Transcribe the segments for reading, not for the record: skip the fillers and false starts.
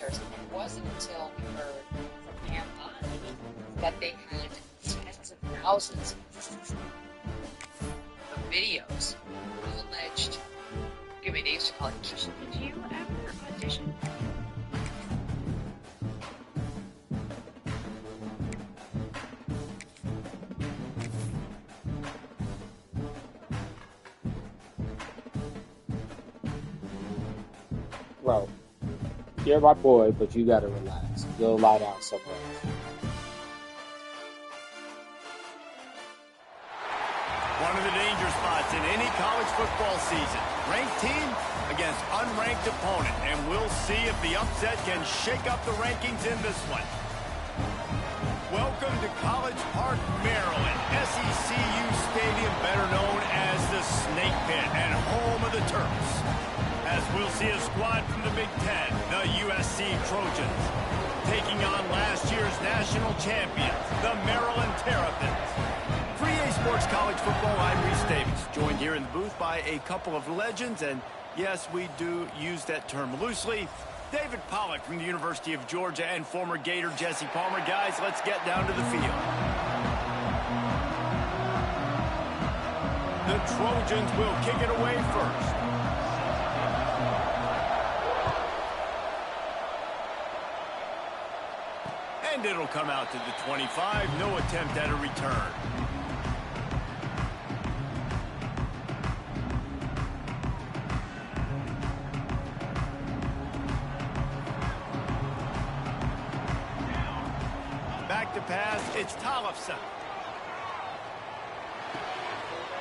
It wasn't until we heard from Ann that they had tens of thousands of videos of alleged, give me names to call it. Did you ever audition? Bro, you're my boy, but you gotta relax. Go lie down somewhere. One of the danger spots in any college football season. Ranked team against unranked opponent. And we'll see if the upset can shake up the rankings in this one. Welcome to College Park, Maryland. SECU Stadium, better known as the Snake Pit and home of the Terps. As we'll see a squad from the Big Ten, the USC Trojans, taking on last year's national champions, the Maryland Terrapins. For EA Sports College Football, I'm Reese Davis, joined here in the booth by a couple of legends, and yes, we do use that term loosely. David Pollack from the University of Georgia and former Gator Jesse Palmer. Guys, let's get down to the field. The Trojans will kick it away first. And it'll come out to the 25. No attempt at a return. Back to pass. It's Tollefson.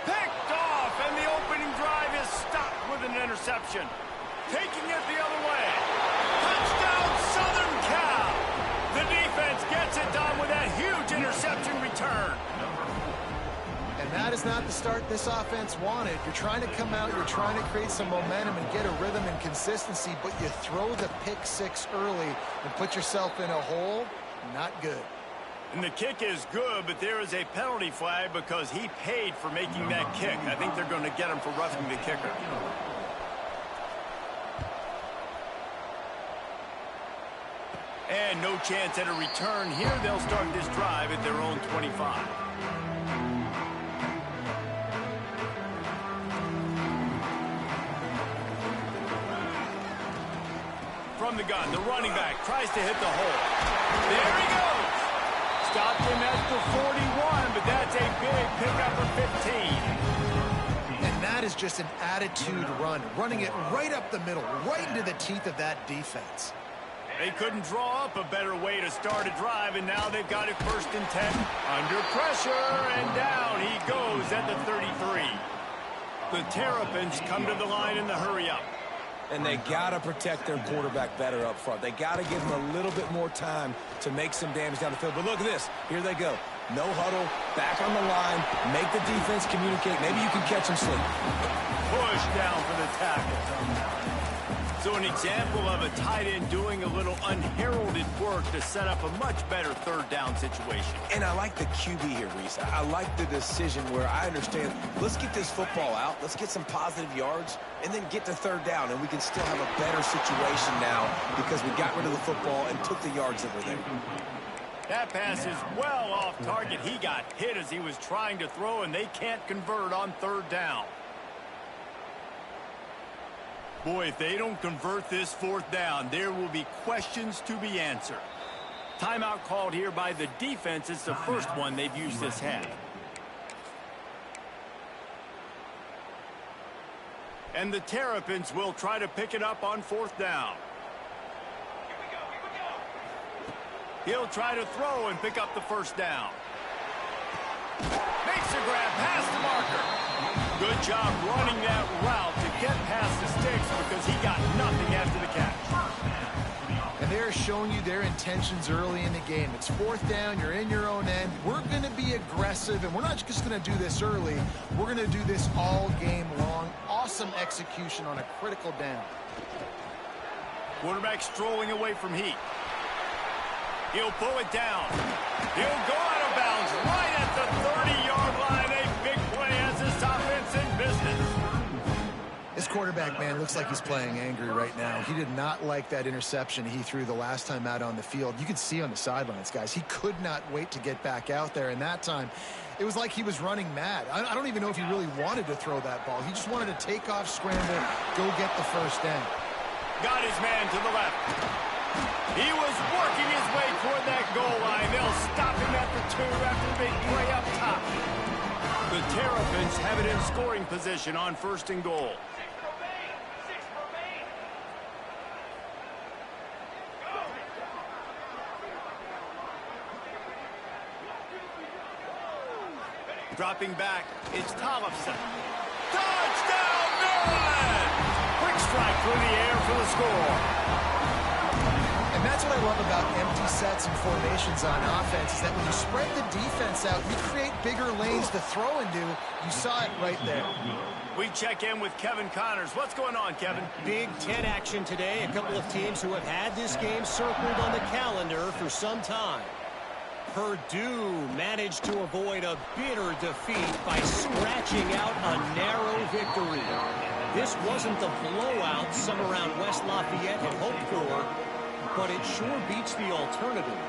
Picked off, and the opening drive is stopped with an interception. Taking it the other way. Touchdown, Southern Cal. The defense gets it done with that huge interception return. And that is not the start this offense wanted. You're trying to come out, you're trying to create some momentum and get a rhythm and consistency, but you throw the pick six early and put yourself in a hole. Not good. And the kick is good, but there is a penalty flag because he paid for making that kick. I think they're going to get him for roughing the kicker. And no chance at a return here. They'll start this drive at their own 25. From the gun, the running back tries to hit the hole. There he goes. Stopped him at the 41, but that's a big pickup of 15. And that is just an attitude run, running it right up the middle, right into the teeth of that defense. They couldn't draw up a better way to start a drive, and now they've got it 1st and 10. Under pressure, and down he goes at the 33. The Terrapins come to the line in the hurry-up. And they got to protect their quarterback better up front. They got to give him a little bit more time to make some damage down the field. But look at this. Here they go. No huddle, back on the line, make the defense communicate. Maybe you can catch him sleeping. Push down for the tackle. So an example of a tight end doing a little unheralded work to set up a much better 3rd down situation. And I like the QB here, Reese. I like the decision where I understand, let's get this football out, let's get some positive yards, and then get to 3rd down, and we can still have a better situation now because we got rid of the football and took the yards that were there. That pass is well off target. He got hit as he was trying to throw, and they can't convert on 3rd down. Boy, if they don't convert this 4th down, there will be questions to be answered. Timeout called here by the defense. It's the first one they've used this half. And the Terrapins will try to pick it up on 4th down. He'll try to throw and pick up the 1st down. Makes a grab past the marker. Good job running that route to get past the sticks because he got nothing after the catch. And they're showing you their intentions early in the game. It's 4th down, you're in your own end. We're going to be aggressive, and we're not just going to do this early. We're going to do this all game long. Awesome execution on a critical down. Quarterback strolling away from heat. He'll pull it down. He'll go out of bounds right at the 30-yard line. A big play as this offense in business. This quarterback, man, looks like he's playing angry right now. He did not like that interception he threw the last time out on the field. You could see on the sidelines, guys, he could not wait to get back out there. And that time, it was like he was running mad. I don't even know if he really wanted to throw that ball. He just wanted to take off, scramble, go get the first down. Got his man to the left. He was working his way toward that goal line. They'll stop him at the 2 after the big play up top. The Terrapins have it in scoring position on 1st and goal. Dropping back, it's Tollefson. Touchdown, Maryland! Quick strike through the air for the score. And that's what I love about empty sets and formations on offense, is that when you spread the defense out, you create bigger lanes to throw into. You saw it right there. We check in with Kevin Connors. What's going on, Kevin? Big Ten action today. A couple of teams who have had this game circled on the calendar for some time. Purdue managed to avoid a bitter defeat by scratching out a narrow victory. This wasn't the blowout some around West Lafayette had hoped for, but it sure beats the alternative.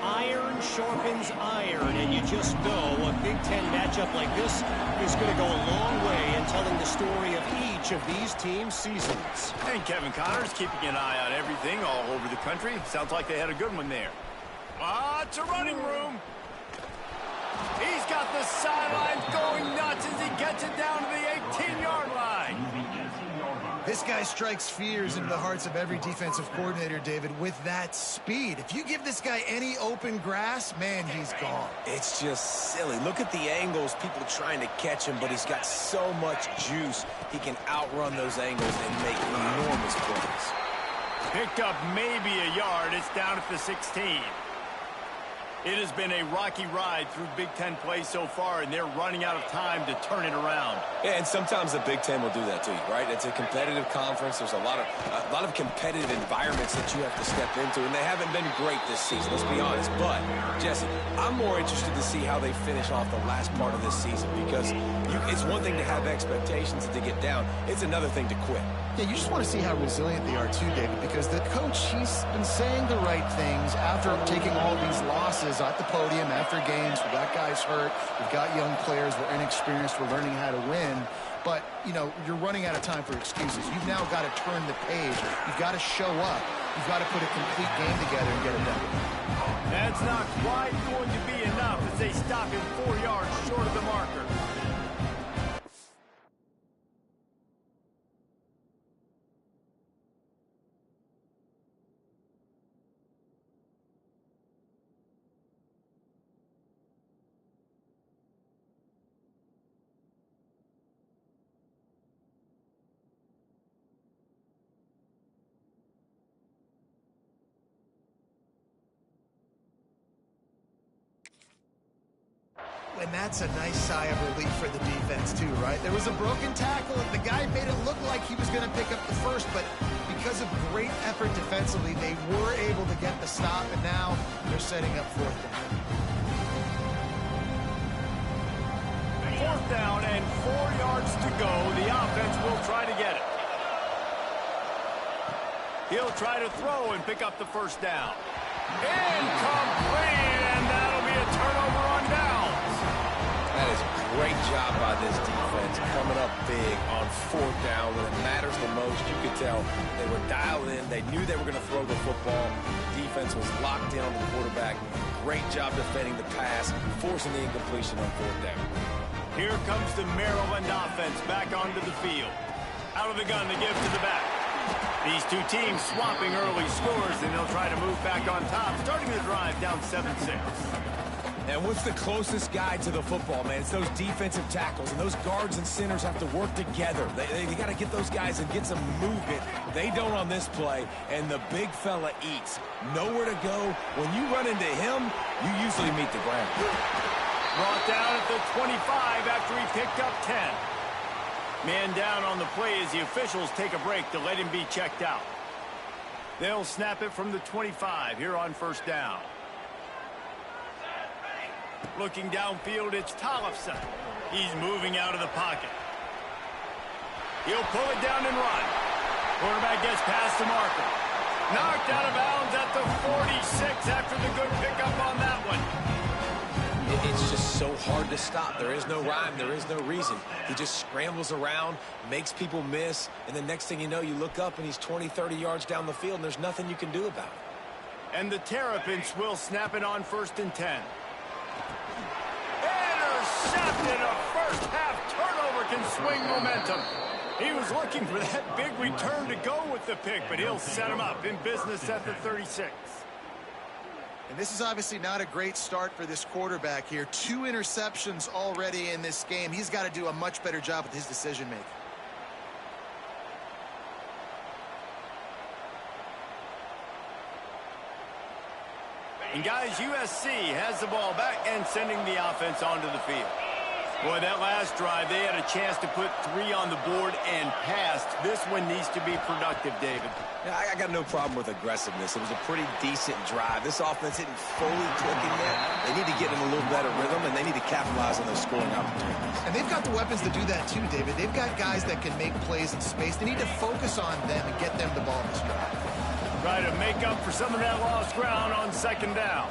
Iron sharpens iron, and you just know a Big Ten matchup like this is going to go a long way in telling the story of each of these teams' seasons. And Kevin Connors keeping an eye on everything all over the country. Sounds like they had a good one there. It's a running room. He's got the sidelines going nuts as he gets it down to the 18-yard line. This guy strikes fears into the hearts of every defensive coordinator, David, with that speed. If you give this guy any open grass, man, he's gone. It's just silly. Look at the angles, people trying to catch him, but he's got so much juice. He can outrun those angles and make enormous plays. Picked up maybe a yard. It's down at the 16. It has been a rocky ride through Big Ten play so far, and they're running out of time to turn it around. Yeah, and sometimes the Big Ten will do that to you, right? It's a competitive conference. There's a lot of competitive environments that you have to step into, and they haven't been great this season, let's be honest. But, Jesse, I'm more interested to see how they finish off the last part of this season, because it's one thing to have expectations and to get down. It's another thing to quit. Yeah, you just want to see how resilient they are too, David, because the coach, he's been saying the right things after taking all these losses at the podium after games. We got guys hurt. We've got young players. We're inexperienced. We're learning how to win. But, you know, you're running out of time for excuses. You've now got to turn the page. You've got to show up. You've got to put a complete game together and get it done. That's not quite going to be enough as they stop him 4 yards short of the marker. And that's a nice sigh of relief for the defense too, right? There was a broken tackle. The guy made it look like he was going to pick up the first, but because of great effort defensively, they were able to get the stop, and now they're setting up 4th down. 4th down and 4 yards to go. The offense will try to get it. He'll try to throw and pick up the 1st down. Incomplete, and that'll be a turnover on downs. That is a great job by this defense, coming up big on 4th down when it matters the most. You could tell they were dialed in. They knew they were going to throw the football. The defense was locked in on the quarterback. Great job defending the pass, forcing the incompletion on 4th down. Here comes the Maryland offense back onto the field. Out of the gun to give to the back. These two teams swapping early scores, and they'll try to move back on top, starting the drive down 7-6. And what's the closest guy to the football, man? It's those defensive tackles, and those guards and centers have to work together. They got to get those guys and get some movement. They don't on this play, and the big fella eats. Nowhere to go. When you run into him, you usually meet the ground. Brought down at the 25 after he picked up 10. Man down on the play as the officials take a break to let him be checked out. They'll snap it from the 25 here on 1st down. Looking downfield, it's Tollefson. He's moving out of the pocket. He'll pull it down and run. Quarterback gets past the marker. Knocked out of bounds at the 46 after the good pickup on that one. It's just so hard to stop. There is no rhyme. There is no reason. He just scrambles around, makes people miss, and the next thing you know, you look up and he's 20, 30 yards down the field, and there's nothing you can do about it. And the Terrapins will snap it on 1st and 10. Intercepted. A first-half turnover can swing momentum. He was looking for that big return to go with the pick, but he'll set him up in business at the 36. And this is obviously not a great start for this quarterback here. 2 interceptions already in this game. He's got to do a much better job with his decision-making. And guys, USC has the ball back and sending the offense onto the field. Boy, that last drive, they had a chance to put 3 on the board and passed. This one needs to be productive, David. Yeah, I got no problem with aggressiveness. It was a pretty decent drive. This offense isn't fully clicking yet. They need to get in a little better rhythm, and they need to capitalize on those scoring opportunities. And they've got the weapons to do that too, David. They've got guys that can make plays in space. They need to focus on them and get them the ball this drive. Try to make up for some of that lost ground on 2nd down.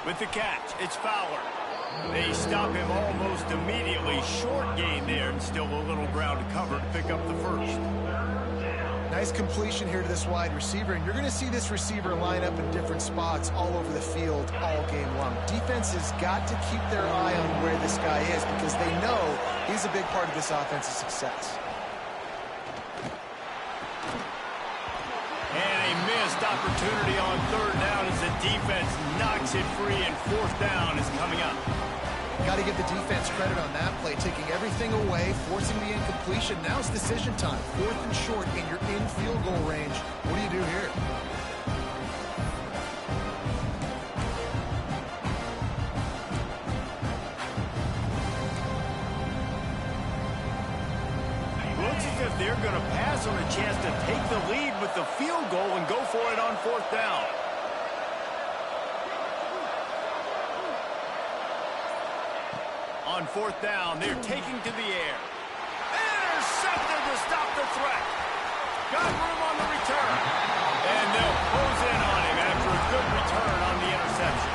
With the catch, it's Fowler. They stop him almost immediately. Short gain there, and still a little ground to cover to pick up the first. Nice completion here to this wide receiver, and you're going to see this receiver line up in different spots all over the field all game long. Defense has got to keep their eye on where this guy is because they know he's a big part of this offense's success. And a missed opportunity on 3rd down as the defense knocks it free, and 4th down is coming up. Got to give the defense credit on that play, taking everything away, forcing the incompletion. Now it's decision time. 4th and short, and you're in field goal range. What do you do here? Looks as if they're going to pass on a chance to take the lead with the field goal and go for it on 4th down. On 4th down, they're taking to the air. Intercepted to stop the threat. Got room on the return. And they'll close in on him after a good return on the interception.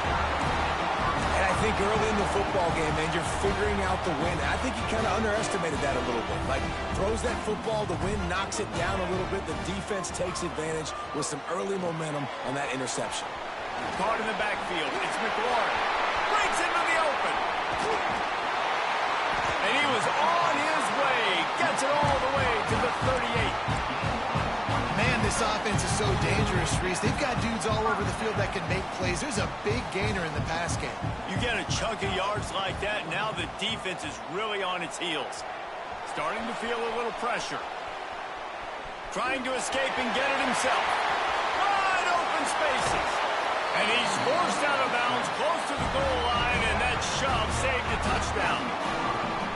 And I think early in the football game, man, you're figuring out the wind. I think he kind of underestimated that a little bit. Like, throws that football, the wind knocks it down a little bit. The defense takes advantage with some early momentum on that interception. Caught in the backfield. It's McLaurin. Breaks into the open. And he was on his way. Gets it all the way to the 38. Man, this offense is so dangerous, Reese. They've got dudes all over the field that can make plays. There's a big gainer in the pass game. You get a chunk of yards like that, now the defense is really on its heels. Starting to feel a little pressure. Trying to escape and get it himself. Wide open spaces. And he's forced out of bounds close to the goal line, and that shove saved a touchdown.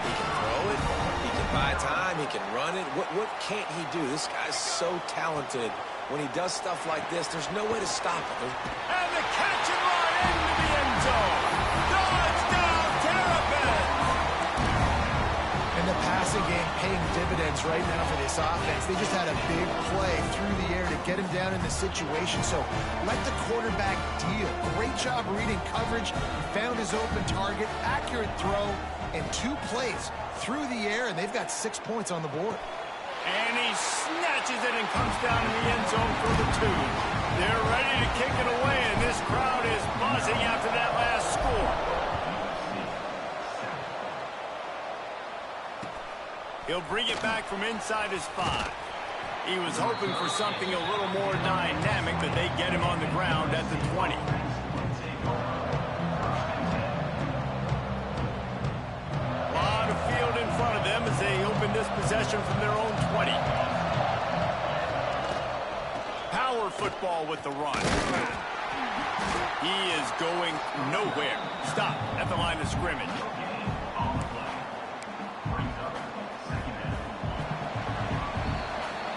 He can throw it. He can buy time. He can run it. What can't he do? This guy's so talented. When he does stuff like this, there's no way to stop it. And the catch and run into the end zone. Touchdown, Terrapins! And the passing game paying dividends right now for this offense. They just had a big play through the air to get him down in the situation. So let the quarterback deal. Great job reading coverage. Found his open target. Accurate throw. And 2 plays through the air, and they've got 6 points on the board. And he snatches it and comes down in the end zone for the 2. They're ready to kick it away, and this crowd is buzzing after that last score. He'll bring it back from inside his 5. He was hoping for something a little more dynamic, but they get him on the ground at the 20. Field in front of them as they open this possession from their own 20. Power football with the run. He is going nowhere. Stop at the line of scrimmage.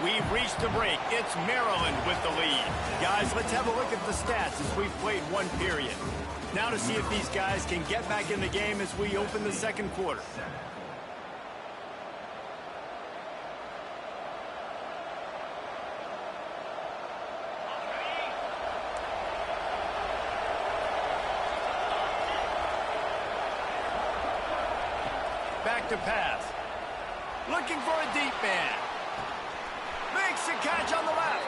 We've reached the break. It's Maryland with the lead. Guys, let's have a look at the stats as we've played 1 period. Now to see if these guys can get back in the game as we open the 2nd quarter. back to pass. Looking for a deep man. Makes a catch on the left.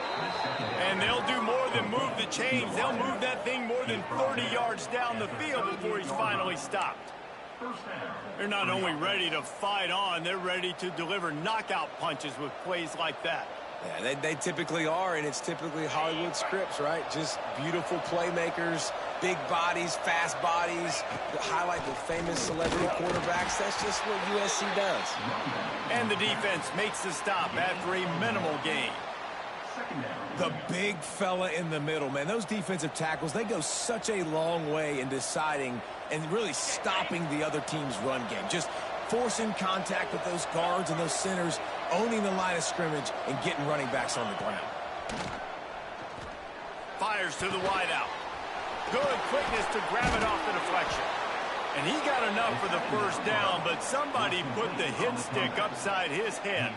And they'll do more than move the chains. They'll move that thing more than 30 yards down the field before he's finally stopped. They're not only ready to fight on, they're ready to deliver knockout punches with plays like that. Yeah, they typically are, and it's typically Hollywood scripts, right? Just beautiful playmakers, big bodies, fast bodies, highlight the famous celebrity quarterbacks. That's just what USC does. And the defense makes the stop after a minimal gain. The big fella in the middle, man. Those defensive tackles, they go such a long way in deciding and really stopping the other team's run game. Just forcing contact with those guards and those centers, owning the line of scrimmage, and getting running backs on the ground. Fires to the wideout. Good quickness to grab it off the deflection. And he got enough for the first down, but somebody put the hit stick upside his head.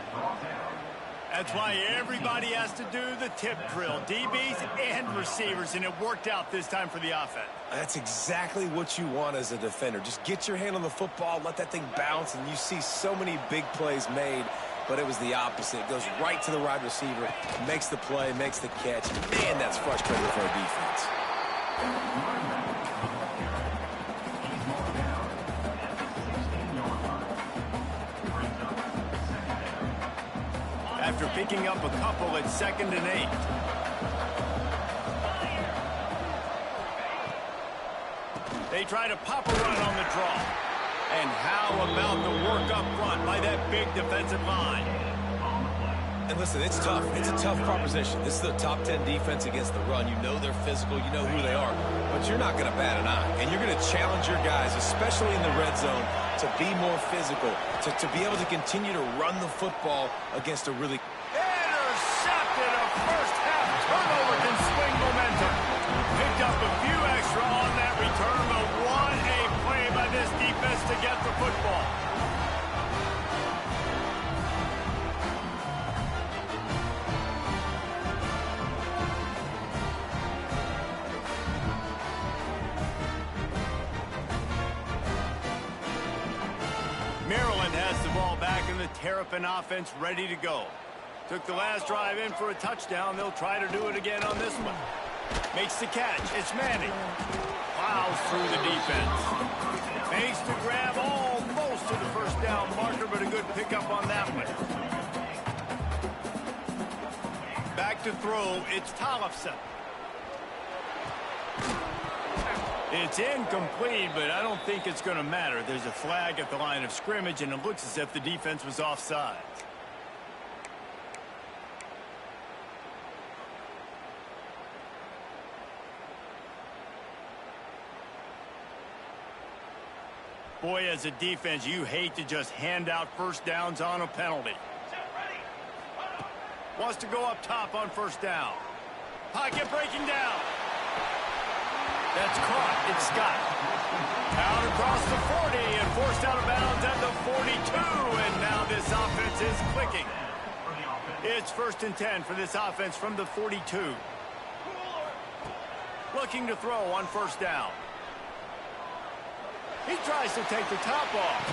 That's why everybody has to do the tip drill, DBs and receivers, and it worked out this time for the offense. That's exactly what you want as a defender. Just get your hand on the football, let that thing bounce, and you see so many big plays made, but it was the opposite. It goes right to the wide receiver, makes the play, makes the catch. Man, that's frustrating for a defense. After picking up a couple at 2nd and 8. They try to pop a run on the draw. And how about the work up front by that big defensive line? And listen, it's tough. It's a tough proposition. This is the top 10 defense against the run. You know they're physical. You know who they are. But you're not going to bat an eye. And you're going to challenge your guys, especially in the red zone, to be more physical, to be able to continue to run the football against a really... Intercepted! A first-half turnover can swing momentum. Picked up a few extra on that return, but what a play by this defense to get the football. Maryland has the ball back and the Terrapin offense ready to go. Took the last drive in for a touchdown. They'll try to do it again on this one. Makes the catch. It's Manning. Plows through the defense. Makes the grab almost to the first down marker, but a good pickup on that one. Back to throw. It's Tollefson. It's incomplete, but I don't think it's going to matter. There's a flag at the line of scrimmage, and it looks as if the defense was offside. Boy, as a defense, you hate to just hand out first downs on a penalty. Wants to go up top on first down. Pocket breaking down. That's caught. It's Scott. Out across the 40 and forced out of bounds at the 42. And now this offense is clicking. It's 1st and 10 for this offense from the 42. Looking to throw on first down. He tries to take the top off.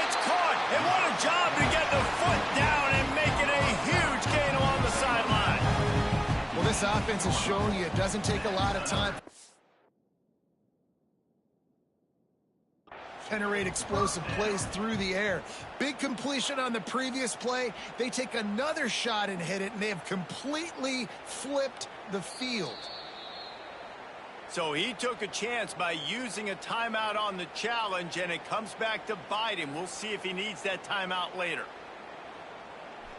It's caught. And what a job to get the foot down and make it a huge gain along the sideline. Well, this offense has shown you it doesn't take a lot of time. Generate explosive plays through the air. Big completion on the previous play. They take another shot and hit it, and they have completely flipped the field. So he took a chance by using a timeout on the challenge, and it comes back to bite him. We'll see if he needs that timeout later.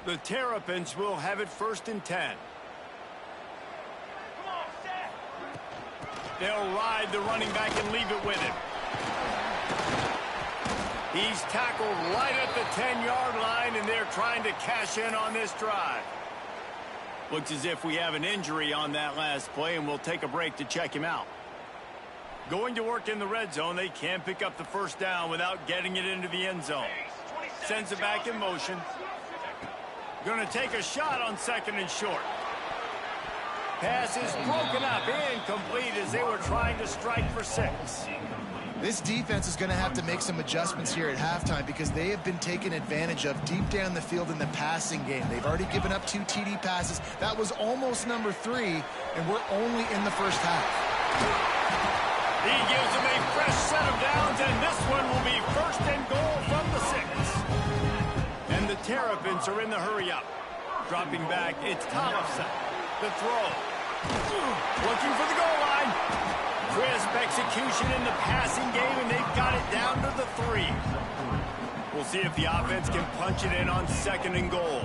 The Terrapins will have it 1st and 10. They'll ride the running back and leave it with him. He's tackled right at the 10-yard line, and they're trying to cash in on this drive. Looks as if we have an injury on that last play, and we'll take a break to check him out. Going to work in the red zone, they can't pick up the first down without getting it into the end zone. Sends it back in motion. Going to take a shot on 2nd and short. Pass is broken up, incomplete as they were trying to strike for 6. This defense is going to have to make some adjustments here at halftime because they have been taken advantage of deep down the field in the passing game. They've already given up 2 TD passes. That was almost number 3, and we're only in the first half. He gives them a fresh set of downs, and this one will be first and goal from the 6. And the Terrapins are in the hurry-up. Dropping back, it's Tollefson. The throw. Looking for the goal line. Crisp execution in the passing game, and they've got it down to the 3. We'll see if the offense can punch it in on 2nd and goal.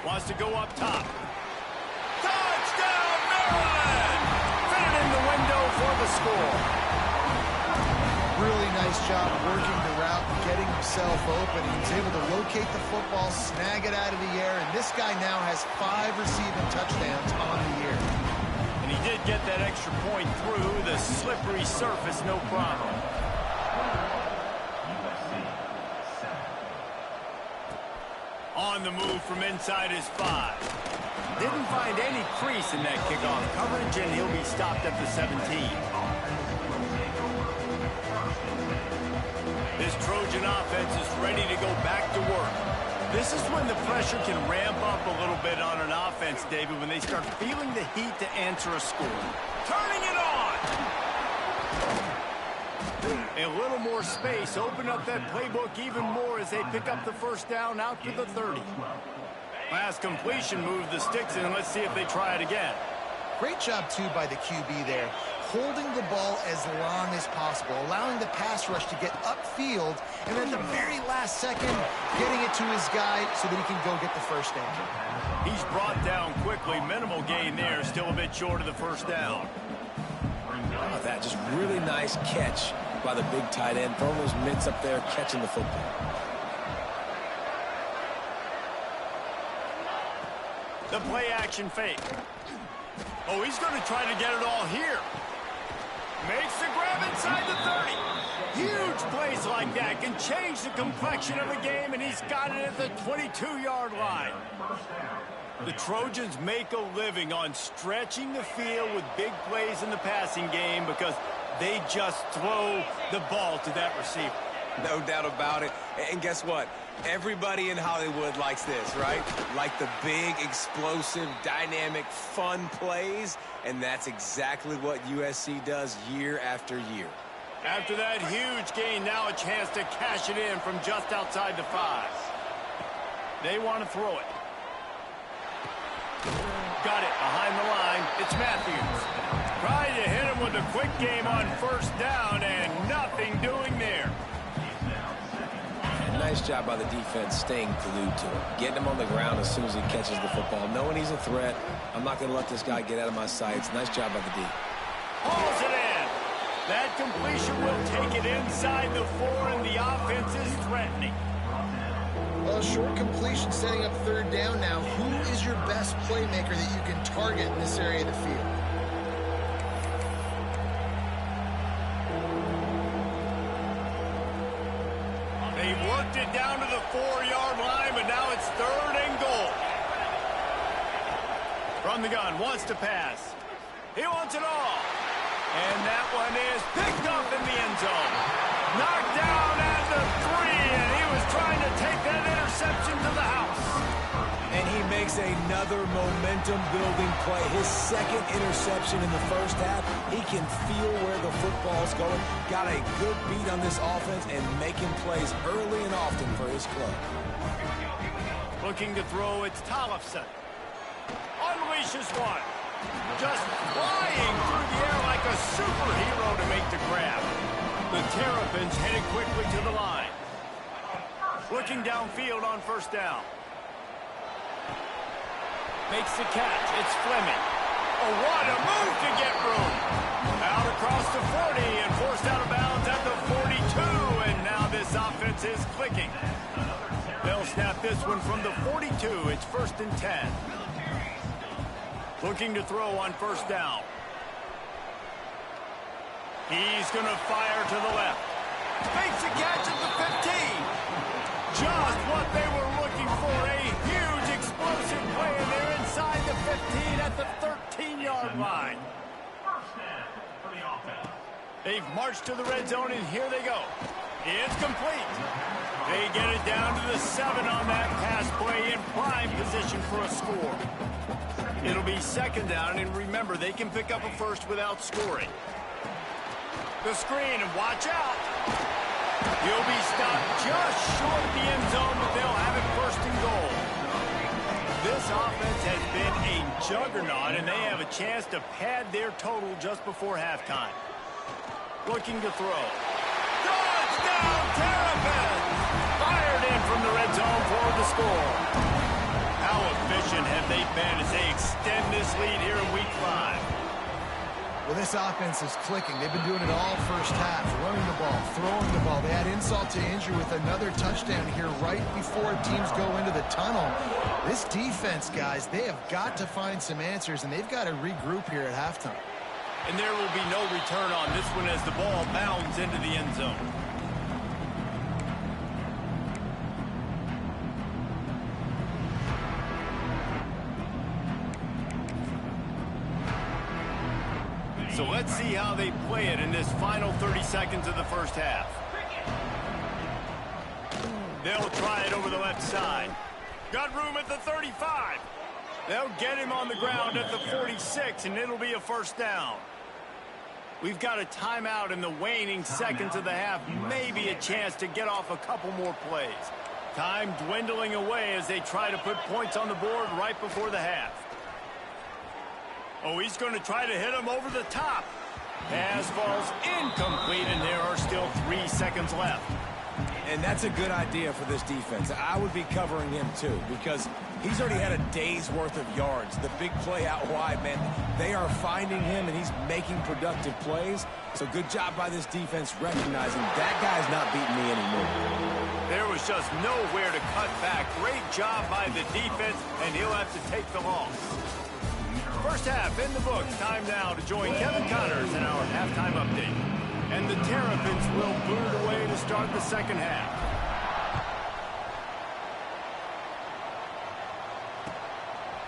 Wants to go up top. Touchdown, Maryland! Fit it in the window for the score. Really nice job working the route and getting himself open. He was able to locate the football, snag it out of the air, and this guy now has 5 receiving touchdowns on the year. And he did get that extra point through the slippery surface, no problem. On the move from inside his 5. Didn't find any crease in that kickoff coverage, and he'll be stopped at the 17. This Trojan offense is ready to go back to work. This is when the pressure can ramp up a little bit on an offense, David, when they start feeling the heat to answer a score. Turning it on! A little more space, open up that playbook even more as they pick up the first down out to the 30. Last completion moved the sticks in. Let's see if they try it again. Great job, too, by the QB there. Holding the ball as long as possible, allowing the pass rush to get upfield, and at the very last second, getting it to his guy so that he can go get the first down. He's brought down quickly. Minimal gain there. Still a bit short of the first down. How about that? Just really nice catch by the big tight end. Throwing those mitts up there, catching the football. The play action fake. Oh, he's going to try to get it all here. Makes the grab inside the 30. Huge plays like that can change the complexion of a game, and he's got it at the 22-yard line. The Trojans make a living on stretching the field with big plays in the passing game because they just throw the ball to that receiver. No doubt about it. And guess what? Everybody in Hollywood likes this, right? Like the big, explosive, dynamic, fun plays. And that's exactly what USC does year after year. After that huge gain, now a chance to cash it in from just outside the 5. They want to throw it. Got it behind the line. It's Matthews. Trying to hit him with a quick game on first down, and nothing doing there. Nice job by the defense staying glued to him. Getting him on the ground as soon as he catches the football. Knowing he's a threat. I'm not going to let this guy get out of my sights. Nice job by the D. Hauls it in. That completion will take it inside the 4, and the offense is threatening. Well, short completion setting up third down now. Who is your best playmaker that you can target in this area of the field? They worked it down to the 4-yard line, but now it's 3rd and goal. From the gun, wants to pass. He wants it all. And that one is picked up in the end zone. Knocked down at the 3, and he was trying to take that interception to the house. And he makes another momentum-building play. His 2nd interception in the first half. He can feel where the football's going. Got a good beat on this offense and making plays early and often for his club. Looking to throw, it's Tollefson. Unleashes one. Just flying through the air like a superhero to make the grab. The Terrapins headed quickly to the line. Looking downfield on first down. Makes the catch. It's Fleming. Oh, what a move to get room. Out across the 40 and forced out of bounds at the 42. And now this offense is clicking. They'll snap this one from the 42. It's 1st and 10. Looking to throw on first down. He's going to fire to the left. Makes the catch at the 15. Just what they were looking for. A huge explosive play, and they're inside the 15 at the line. They've marched to the red zone, and here they go. It's complete. They get it down to the 7 on that pass play in prime position for a score. It'll be second down, and remember, they can pick up a first without scoring. The screen, and watch out. He'll be stopped just short of the end zone, but they'll have it first and goal. This offense has been a juggernaut, and they have a chance to pad their total just before halftime. Looking to throw. Touchdown, Terrapins! Fired in from the red zone for the score. How efficient have they been as they extend this lead here in Week 5? Well, this offense is clicking. They've been doing it all first half, running the ball, throwing the ball. They had insult to injury with another touchdown here right before teams go into the tunnel. This defense, guys, they have got to find some answers, and they've got to regroup here at halftime. And there will be no return on this one as the ball bounds into the end zone. So let's see how they play it in this final 30 seconds of the first half. They'll try it over the left side. Got room at the 35. They'll get him on the ground at the 46, and it'll be a first down. We've got a timeout in the waning seconds of the half. Maybe a chance to get off a couple more plays. Time dwindling away as they try to put points on the board right before the half. Oh, he's going to try to hit him over the top. Pass falls incomplete, and there are still 3 seconds left. And that's a good idea for this defense. I would be covering him, too, because he's already had a day's worth of yards. The big play out wide, man, they are finding him, and he's making productive plays. So good job by this defense recognizing that guy's not beating me anymore. There was just nowhere to cut back. Great job by the defense, and he'll have to take the loss. First half in the books. Time now to join Kevin Connors in our halftime update. And the Terrapins will boot it away to start the second half.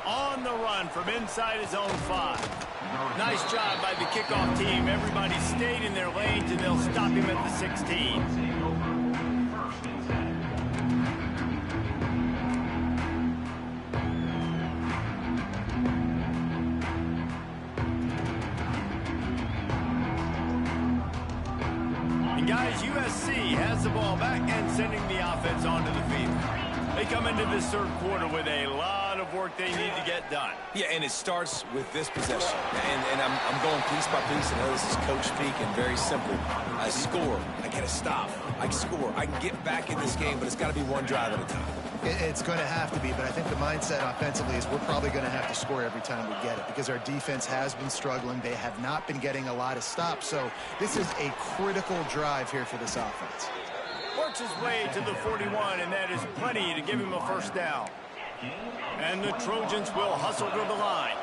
On the run from inside his own 5. Nice job by the kickoff team. Everybody stayed in their lanes, and they'll stop him at the 16. Guys, USC has the ball back and sending the offense onto the field. They come into this third quarter with a lot of work they need to get done. Yeah, and it starts with this possession. And I'm going piece by piece. I know this is coach speak and very simple. I score. I get a stop. I score. I can get back in this game, but it's got to be one drive at a time. It's going to have to be, but I think the mindset offensively is we're probably going to have to score every time we get it because our defense has been struggling. They have not been getting a lot of stops, so this is a critical drive here for this offense. Works his way to the 41, and that is plenty to give him a first down. And the Trojans will hustle to the line.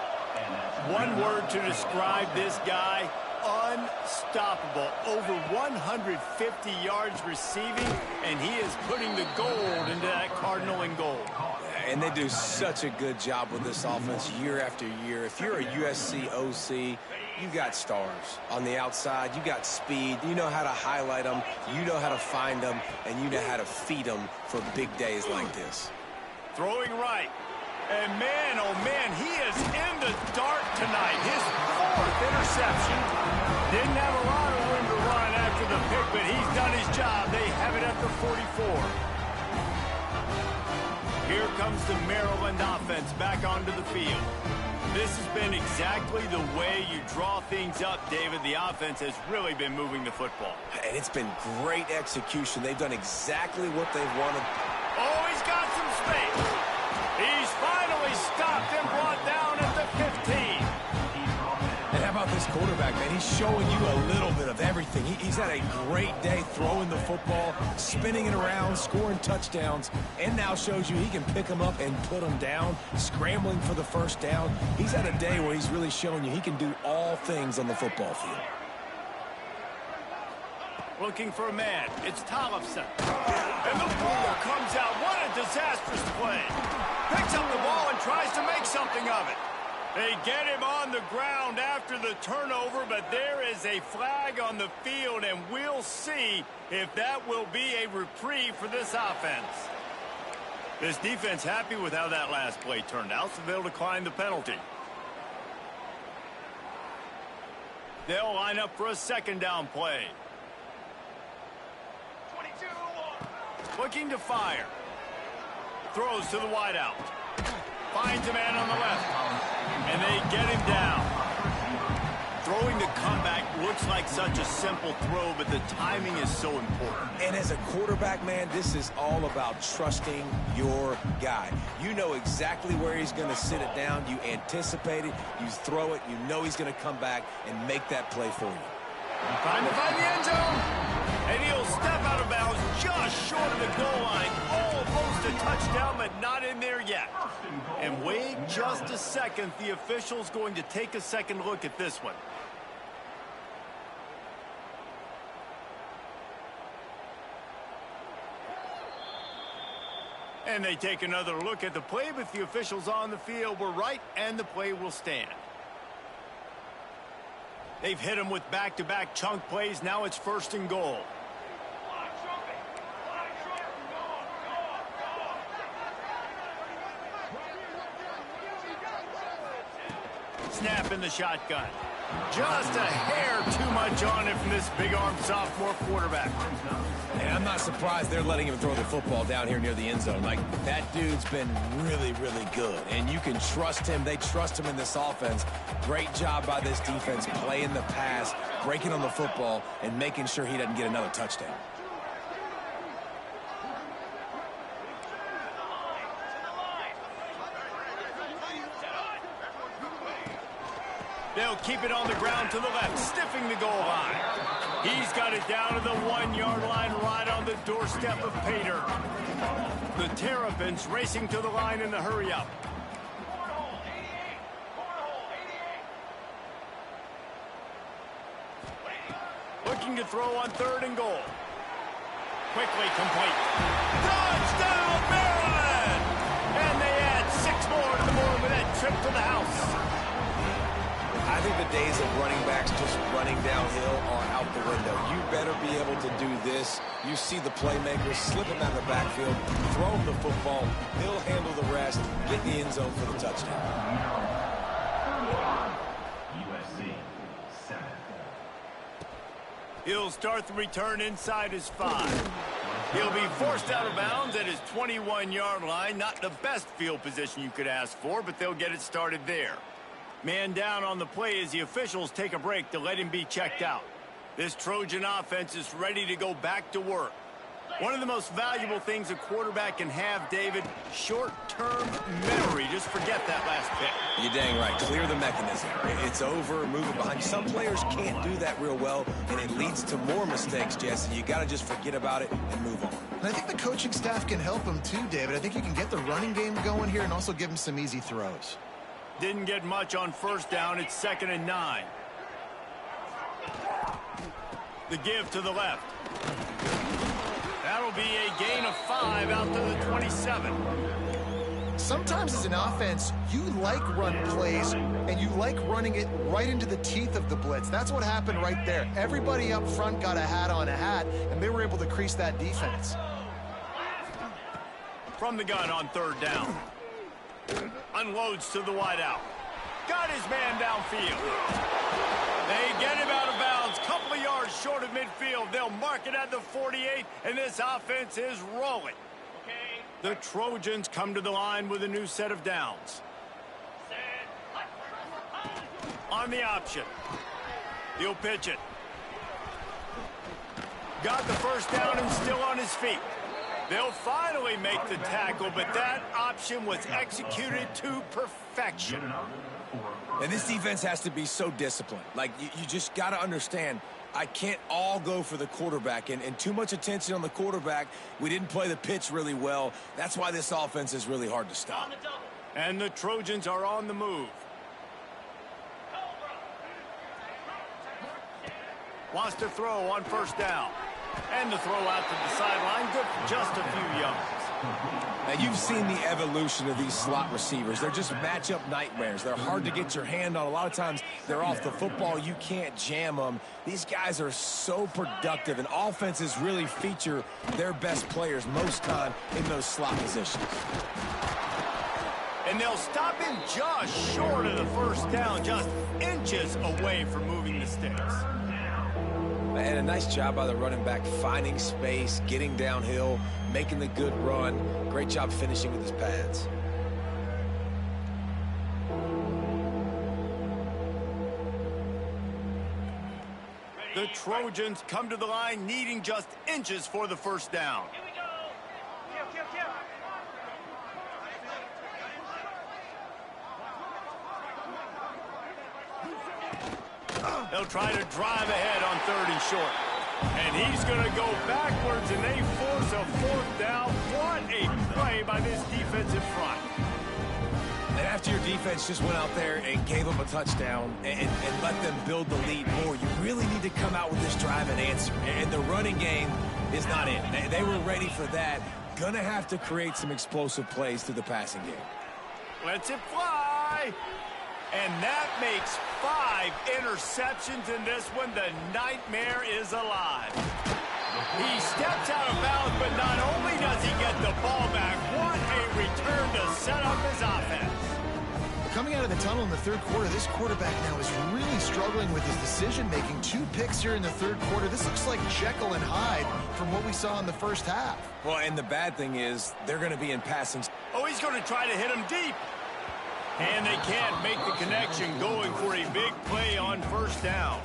One word to describe this guy: unstoppable. Over 150 yards receiving, and he is putting the gold into that Cardinal and gold. And they do such a good job with this offense year after year. If you're a USC OC, you got stars. On the outside, you got speed. You know how to highlight them. You know how to find them. And you know how to feed them for big days like this. Throwing right. And man, oh man, he is in the dark tonight. His 4th interception. Didn't have a lot of room to run after the pick, but he's done his job. They have it at the 44. Here comes the Maryland offense back onto the field. This has been exactly the way you draw things up, David. The offense has really been moving the football. And it's been great execution. They've done exactly what they've wanted. Oh, he's got some space. He's finally stopped and brought down at the 15. And how about this quarterback, man? He's showing you a little bit of everything. He's had a great day throwing the football, spinning it around, scoring touchdowns, and now shows you he can pick them up and put them down, scrambling for the first down. He's had a day where he's really showing you he can do all things on the football field. Looking for a man. It's Tollefson. And the ball comes out. What a disastrous play. Picks up the ball and tries to make something of it. They get him on the ground after the turnover, but there is a flag on the field, and we'll see if that will be a reprieve for this offense. This defense happy with how that last play turned out, so they'll decline the penalty. They'll line up for a second down play. 22-1. Looking to fire. Throws to the wideout. Finds a man on the left. And they get him down. Throwing the comeback looks like such a simple throw, but the timing is so important. And as a quarterback, man, this is all about trusting your guy. You know exactly where he's going to sit it down. You anticipate it. You throw it. You know he's going to come back and make that play for you. Trying to find the end zone. And he'll step out of bounds just short of the goal line. Almost a touchdown, but not in there yet. And wait just a second. The official's going to take a second look at this one. And they take another look at the play, but the officials on the field were right, and the play will stand. They've hit him with back-to-back chunk plays. Now it's 1st and goal. Snap in the shotgun. Just a hair too much on it from this big-arm sophomore quarterback. And I'm not surprised they're letting him throw the football down here near the end zone. Like, that dude's been really, really good. And you can trust him. They trust him in this offense. Great job by this defense playing the pass, breaking on the football, and making sure he doesn't get another touchdown. They'll keep it on the ground to the left, stiffing the goal line. He's got it down to the 1-yard line, right on the doorstep of Pater. The Terrapins racing to the line in the hurry-up. Looking to throw on 3rd and goal. Quickly complete. Touchdown, Maryland! And they add 6 more to the board with that trip to the house. I think the days of running backs just running downhill are out the window. You better be able to do this. You see the playmakers slip him out of the backfield, throw him the football, he'll handle the rest, get in the end zone for the touchdown. USC 7. He'll start the return inside his 5. He'll be forced out of bounds at his 21-yard line. Not the best field position you could ask for, but they'll get it started there. Man down on the play as the officials take a break to let him be checked out. This Trojan offense is ready to go back to work. One of the most valuable things a quarterback can have, David, short-term memory. Just forget that last pick. You're dang right. Clear the mechanism. It's over, move it behind. Some players can't do that real well, and it leads to more mistakes, Jesse. You got to just forget about it and move on. And I think the coaching staff can help him too, David. I think you can get the running game going here and also give him some easy throws. Didn't get much on 1st down. It's 2nd and 9. The give to the left. That'll be a gain of 5 out to the 27. Sometimes as an offense, you like run plays, and you like running it right into the teeth of the blitz. That's what happened right there. Everybody up front got a hat on a hat, and they were able to crease that defense. From the gun on 3rd down. Unloads to the wideout. Got his man downfield. They get him out of bounds. Couple of yards short of midfield. They'll mark it at the 48, and this offense is rolling. The Trojans come to the line with a new set of downs. On the option. He'll pitch it. Got the 1st down and still on his feet. They'll finally make the tackle, but that option was executed to perfection. And this defense has to be so disciplined. Like, you just got to understand, I can't all go for the quarterback. And too much attention on the quarterback. We didn't play the pitch really well. That's why this offense is really hard to stop. And the Trojans are on the move. Wants to throw on 1st down. And the throw out to the sideline, good for just a few yards. Now, you've seen the evolution of these slot receivers. They're just matchup nightmares. They're hard to get your hand on. A lot of times, they're off the football. You can't jam them. These guys are so productive, and offenses really feature their best players most time in those slot positions. And they'll stop him just short of the first down, just inches away from moving the sticks. And a nice job by the running back, finding space, getting downhill, making the good run. Great job finishing with his pads. The Trojans come to the line needing just inches for the first down. They'll try to drive ahead on 3rd and short. And he's going to go backwards, and they force a 4th down. What a play by this defensive front. And after your defense just went out there and gave them a touchdown and let them build the lead more, you really need to come out with this drive and answer. And the running game is not in. They were ready for that. Gonna have to create some explosive plays through the passing game. Lets it fly. And that makes 5 interceptions in this one. The nightmare is alive. He steps out of bounds, but not only does he get the ball back, what a return to set up his offense. Coming out of the tunnel in the third quarter, this quarterback now is really struggling with his decision-making. 2 picks here in the third quarter. This looks like Jekyll and Hyde from what we saw in the first half. Well, and the bad thing is they're going to be in passing. Oh, he's going to try to hit him deep. And they can't make the connection, going for a big play on 1st down.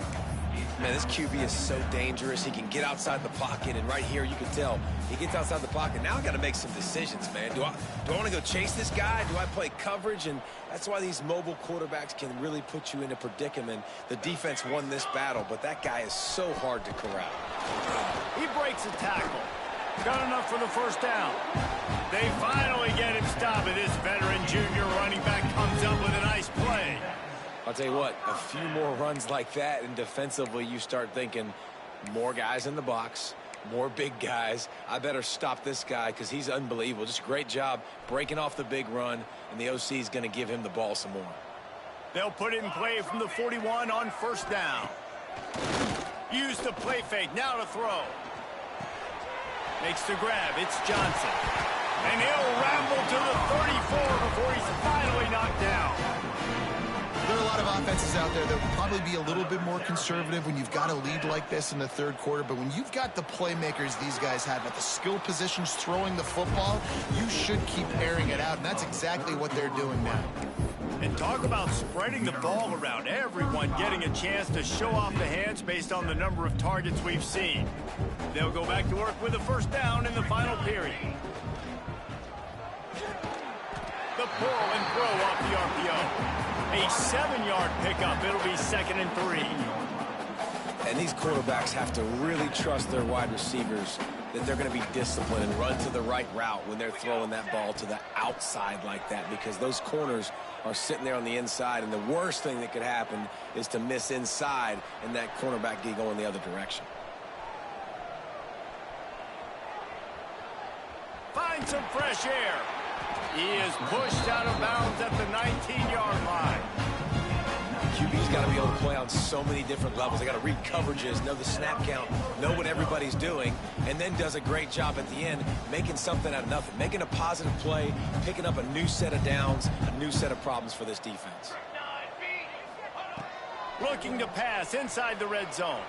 Man, this QB is so dangerous. He can get outside the pocket, and right here you can tell he gets outside the pocket. Now I got to make some decisions, man. Do I want to go chase this guy? Do I play coverage? And that's why these mobile quarterbacks can really put you in a predicament. The defense won this battle, but that guy is so hard to corral. He breaks a tackle. Got enough for the 1st down. They finally get him stopped, and this veteran junior running back comes up with a nice play. I'll tell you what, a few more runs like that, and defensively you start thinking more guys in the box, more big guys. I better stop this guy because he's unbelievable. Just a great job breaking off the big run, and the OC is going to give him the ball some more. They'll put it in play from the 41 on 1st down. Use the play fake, now to throw. Makes the grab, it's Johnson. And he'll ramble to the 34 before he's finally knocked down. There are a lot of offenses out there that will probably be a little bit more conservative when you've got a lead like this in the third quarter. But when you've got the playmakers these guys have at the skill positions throwing the football, you should keep airing it out. And that's exactly what they're doing now. And talk about spreading the ball around. Everyone getting a chance to show off the hands based on the number of targets we've seen. They'll go back to work with a 1st down in the final period. The pull and throw off the RPO. A 7-yard pickup. It'll be 2nd and 3. And these quarterbacks have to really trust their wide receivers that they're going to be disciplined and run to the right route when they're throwing that ball to the outside like that, because those corners are sitting there on the inside, and the worst thing that could happen is to miss inside and that cornerback get going the other direction. Find some fresh air. He is pushed out of bounds at the 19-yard line. QB's got to be able to play on so many different levels. They got to read coverages, know the snap count, know what everybody's doing, and then does a great job at the end making something out of nothing, making a positive play, picking up a new set of downs, a new set of problems for this defense. Looking to pass inside the red zone.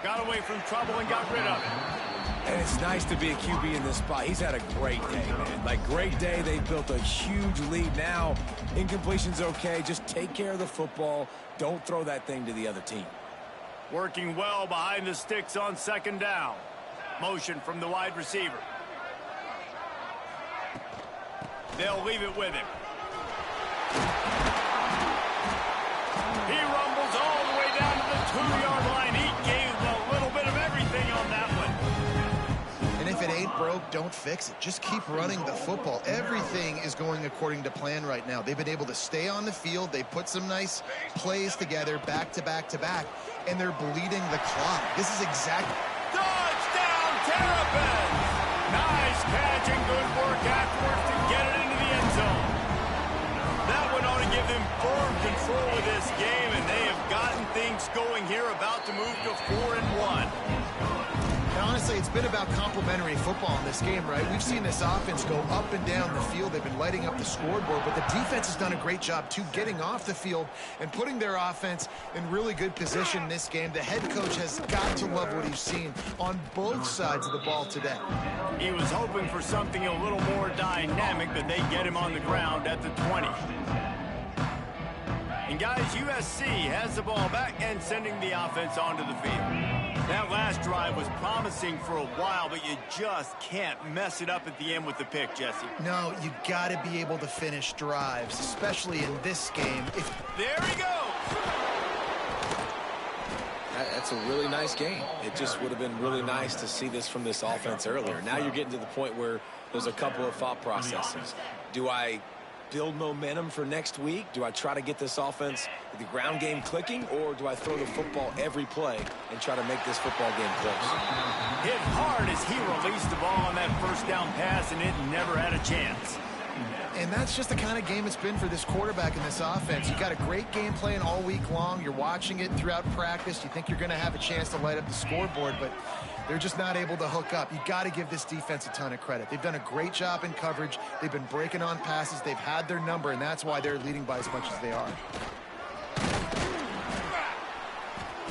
Got away from trouble and got rid of it. And it's nice to be a QB in this spot. He's had a great day, man. Like, great day. They built a huge lead. Now, incompletion's okay. Just take care of the football. Don't throw that thing to the other team. Working well behind the sticks on 2nd down. Motion from the wide receiver. They'll leave it with him. He rumbles all the way down to the 2-yard line. He gave a little bit of everything on that one. And if it ain't broke, don't fix it. Just keep running the football. Everything is going according to plan right now. They've been able to stay on the field. They put some nice plays together back to back to back, and they're bleeding the clock. This is exactly... Touchdown, Terrapins! Nice catch and good work after control of this game, and they have gotten things going here, about to move to 4-1. And honestly, it's been about complementary football in this game, right? We've seen this offense go up and down the field. They've been lighting up the scoreboard, but the defense has done a great job, too, getting off the field and putting their offense in really good position in this game. The head coach has got to love what he's seen on both sides of the ball today. He was hoping for something a little more dynamic, but they get him on the ground at the 20. And guys, USC has the ball back and sending the offense onto the field. That last drive was promising for a while, but you just can't mess it up at the end with the pick, Jesse. No, you got to be able to finish drives, especially in this game. There he goes! That's a really nice game. It just would have been really nice to see this from this offense earlier. Now you're getting to the point where there's a couple of thought processes. Do I build momentum for next week? Do I try to get this offense, the ground game clicking, or do I throw the football every play and try to make this football game close? Hit hard as he released the ball on that first down pass, and it never had a chance. And that's just the kind of game it's been for this quarterback in this offense. You got a great game plan all week long. You're watching it throughout practice. You think you're going to have a chance to light up the scoreboard, but they're just not able to hook up. You got to give this defense a ton of credit. They've done a great job in coverage. They've been breaking on passes. They've had their number, and that's why they're leading by as much as they are.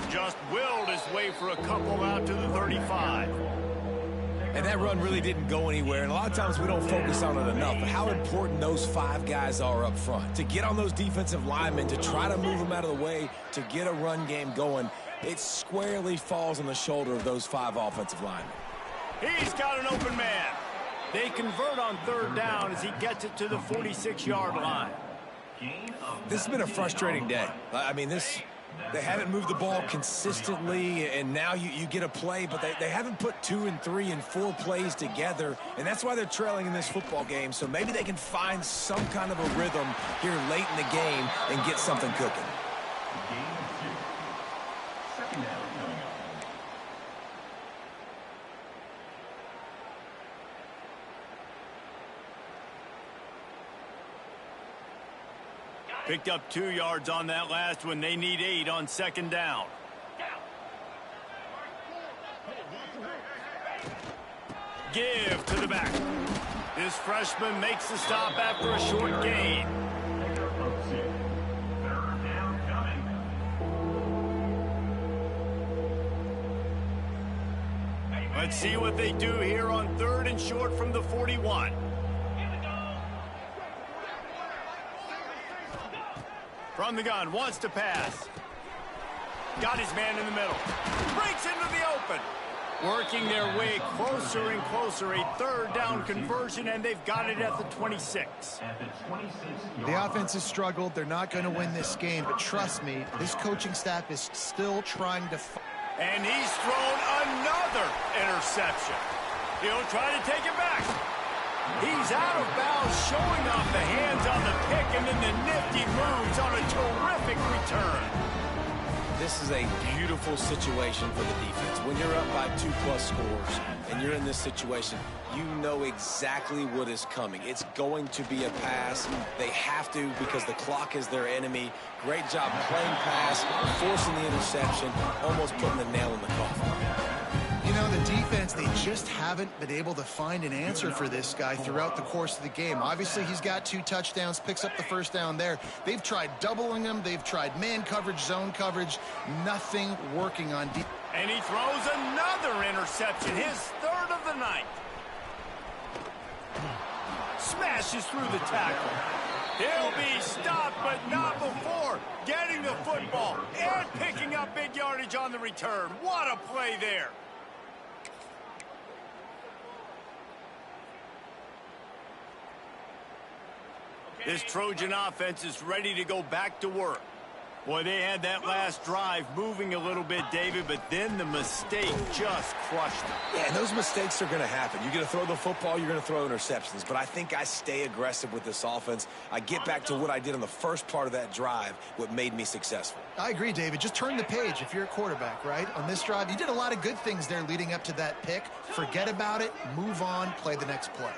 Just willed his way for a couple out to the 35. And that run really didn't go anywhere, and a lot of times we don't focus on it enough, but how important those 5 guys are up front. To get on those defensive linemen, to try to move them out of the way, to get a run game going, it squarely falls on the shoulder of those 5 offensive linemen. He's got an open man. They convert on third down as he gets it to the 46-yard line. This has been a frustrating day. I mean, they haven't moved the ball consistently, and now you get a play, but they haven't put 2 and 3 and 4 plays together, and that's why they're trailing in this football game. So maybe they can find some kind of a rhythm here late in the game and get something cooking. Picked up 2 yards on that last one. They need 8 on second down. Give to the back. This freshman makes the stop after a short gain. Let's see what they do here on 3rd and short from the 41. From the gun, wants to pass. Got his man in the middle. Breaks into the open. Working their way closer and closer. A 3rd down conversion, and they've got it at the 26. The offense has struggled. They're not going to win this game, but trust me, this coaching staff is still trying to... And he's thrown another interception. He'll try to take it back. He's out of bounds, showing off the hands on the pick, and then the nifty moves on a terrific return. This is a beautiful situation for the defense. When you're up by 2+ scores and you're in this situation, you know exactly what is coming. It's going to be a pass. They have to because the clock is their enemy. Great job playing pass, forcing the interception, almost putting the nail in the coffin. You know, the defense, they just haven't been able to find an answer for this guy throughout the course of the game. Obviously, he's got 2 touchdowns, picks up the first down there. They've tried doubling him. They've tried man coverage, zone coverage. Nothing working on defense. And he throws another interception, his 3rd of the night. Smashes through the tackle. He'll be stopped, but not before getting the football and picking up big yardage on the return. What a play there. This Trojan offense is ready to go back to work. Boy, they had that last drive moving a little bit, David, but then the mistake just crushed them. Yeah, and those mistakes are going to happen. You're going to throw the football, you're going to throw interceptions. But I think I stay aggressive with this offense. I get back to what I did on the first part of that drive, what made me successful. I agree, David. Just turn the page if you're a quarterback, right? On this drive, you did a lot of good things there leading up to that pick. Forget about it, move on, play the next play.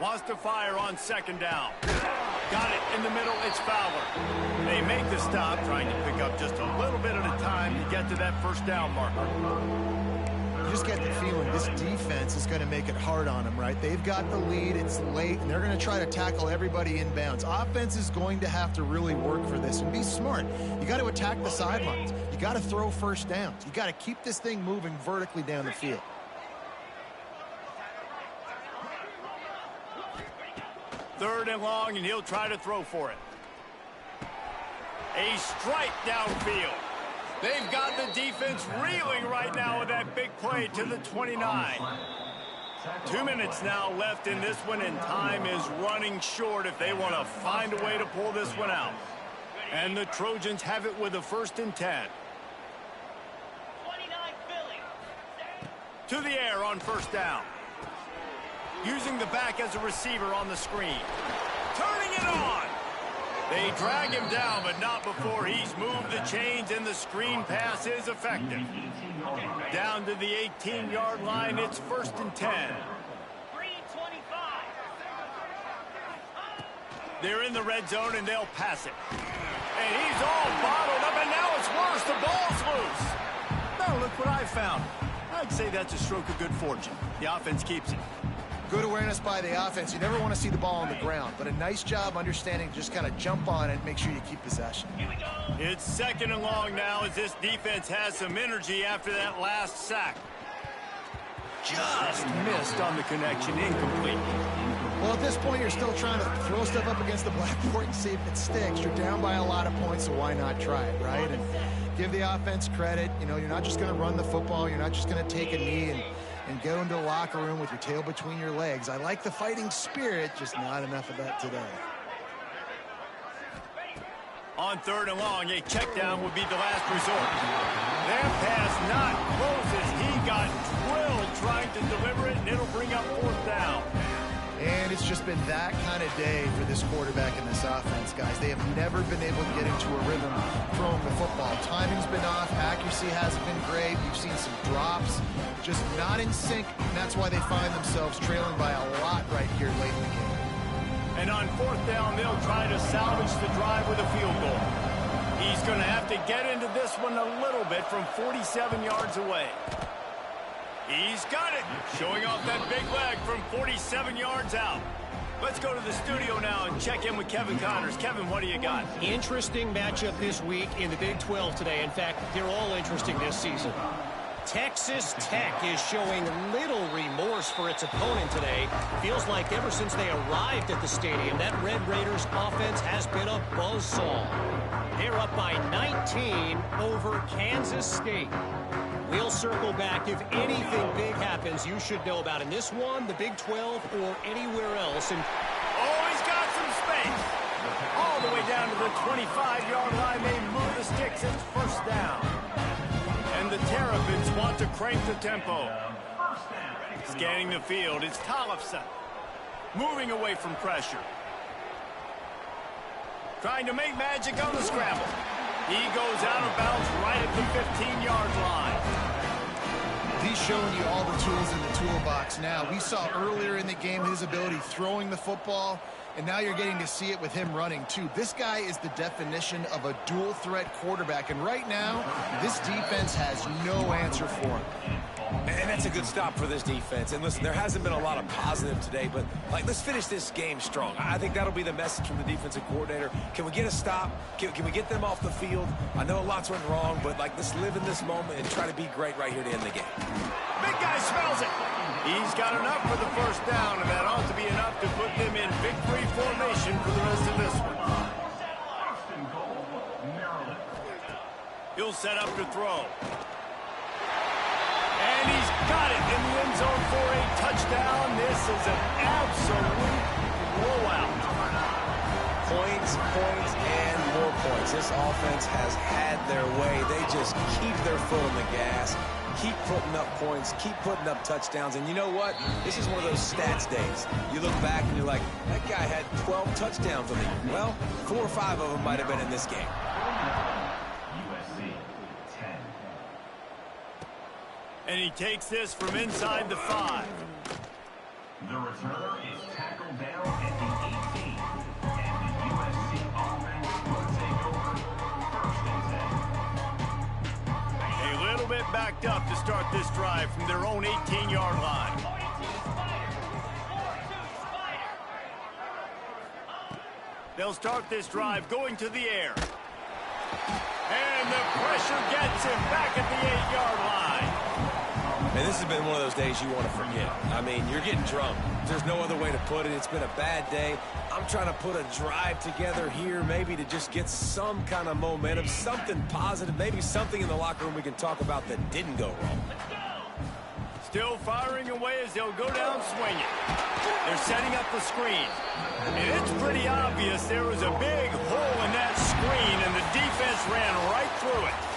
Wants to fire on second down. Got it in the middle. It's Fowler. They make the stop, trying to pick up just a little bit at a time to get to that first down marker. You just get the feeling this defense is going to make it hard on them, right? They've got the lead, it's late, and they're going to try to tackle everybody inbounds. Offense is going to have to really work for this and be smart. You got to attack the sidelines. You got to throw first downs. You got to keep this thing moving vertically down the field. Third and long, and he'll try to throw for it. A strike downfield. They've got the defense reeling right now with that big play to the 29. 2 minutes now left in this one, and time is running short if they want to find a way to pull this one out. And the Trojans have it with a 1st and 10. To the air on 1st down. Using the back as a receiver on the screen. Turning it on. They drag him down, but not before he's moved the chains, and the screen pass is effective. Down to the 18-yard line, it's 1st and 10. They're in the red zone, and they'll pass it. And he's all bottled up, and now it's worse. The ball's loose. Now look what I found. I'd say that's a stroke of good fortune. The offense keeps it. Good awareness by the offense. You never want to see the ball on the ground, but a nice job understanding to just kind of jump on it and make sure you keep possession. It's 2nd and long now as this defense has some energy after that last sack. Just missed on the connection, incomplete. Well, at this point, you're still trying to throw stuff up against the blackboard and see if it sticks. You're down by a lot of points, so why not try it, right? And give the offense credit. You know, you're not just going to run the football. You're not just going to take a knee and go into the locker room with your tail between your legs. I like the fighting spirit, just not enough of that today. On 3rd and long, a check down would be the last resort. Their pass not closes. He got drilled trying to deliver it, and it'll bring up 4th down. And it's just been that kind of day for this quarterback and this offense, guys. They have never been able to get into a rhythm throwing the football. Timing's been off. Accuracy hasn't been great. We've seen some drops. Just not in sync, and that's why they find themselves trailing by a lot right here late in the game. And on 4th down, they'll try to salvage the drive with a field goal. He's going to have to get into this one a little bit from 47 yards away. He's got it, showing off that big leg from 47 yards out. Let's go to the studio now and check in with Kevin Connors. Kevin, what do you got? Interesting matchup this week in the Big 12 today. In fact, they're all interesting this season. Texas Tech is showing little remorse for its opponent today. Feels like ever since they arrived at the stadium, that Red Raiders offense has been a buzzsaw. They're up by 19 over Kansas State. We'll circle back. If anything big happens, you should know about in this one, the Big 12, or anywhere else. And oh, he's got some space. All the way down to the 25-yard line. They move the sticks. It's 1st down. And the Terrapins want to crank the tempo. Scanning the field, it's Tollefson. Moving away from pressure. Trying to make magic on the scramble. He goes out of bounds right at the 15-yard line. He's showing you all the tools in the toolbox now. We saw earlier in the game his ability throwing the football, and now you're getting to see it with him running too. This guy is the definition of a dual threat quarterback, and right now this defense has no answer for him. And that's a good stop for this defense. And listen, there hasn't been a lot of positive today, but let's finish this game strong. I think that'll be the message from the defensive coordinator. Can we get a stop? Can we get them off the field? I know lots went wrong, but let's live in this moment and try to be great right here to end the game. Big guy smells it. He's got enough for the 1st down, and that ought to be enough to put them in victory formation for the rest of this one. He'll set up to throw. And he's got it in the end zone for a touchdown. This is an absolute blowout. Points, and more points. This offense has had their way. They just keep their foot on the gas, keep putting up points, keep putting up touchdowns. And you know what? This is one of those stats days. You look back and you're like, that guy had 12 touchdowns on the year. Well, 4 or 5 of them might have been in this game. And he takes this from inside the 5. The returner is tackled down at the 18. And the backed up to start this drive from their own 18-yard line. They'll start this drive going to the air. And the pressure gets him back at the 8-yard line. And this has been one of those days you want to forget. I mean, you're getting drunk. There's no other way to put it. It's been a bad day. I'm trying to put a drive together here, maybe to just get some kind of momentum, something positive, maybe something in the locker room we can talk about that didn't go wrong. Still firing away as they'll go down swinging. They're setting up the screen. And it's pretty obvious there was a big hole in that screen, and the defense ran right through it.